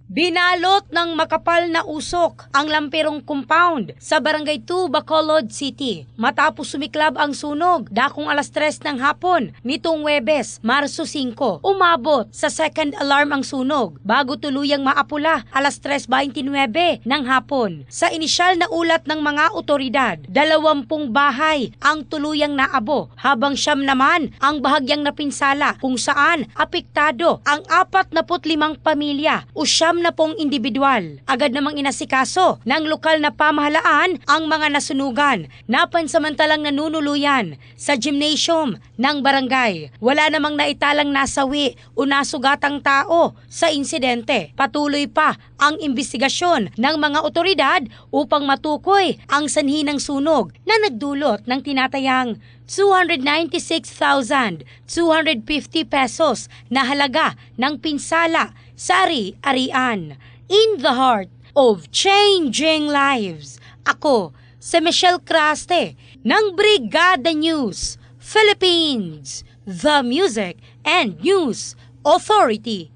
Binalot ng makapal na usok ang lampirong compound sa Barangay 2, Bacolod City matapos sumiklab ang sunog dakong alas 3 ng hapon nitong Huwebes, Marso 5. Umabot sa second alarm ang sunog bago tuluyang maapula alas 3:29 ng hapon. Sa inisyal na ulat ng mga otoridad, 20 bahay ang tuluyang naabo habang 9 naman ang bahagyang napinsala kung saan apektado ang 45 pamilya o 9 na pong individual. Agad namang inasikaso ng lokal na pamahalaan ang mga nasunugan na pansamantalang nanunuluyan sa gymnasium ng barangay. Wala namang naitalang nasawi o nasugatang tao sa insidente. Patuloy pa ang investigasyon ng mga otoridad upang matukoy ang sanhi ng sunog na nagdulot ng tinatayang 296,250 pesos na halaga ng pinsala sa ari-arian. In the heart of changing lives, ako si Michelle Craste ng Brigada News Philippines, the Music and News Authority.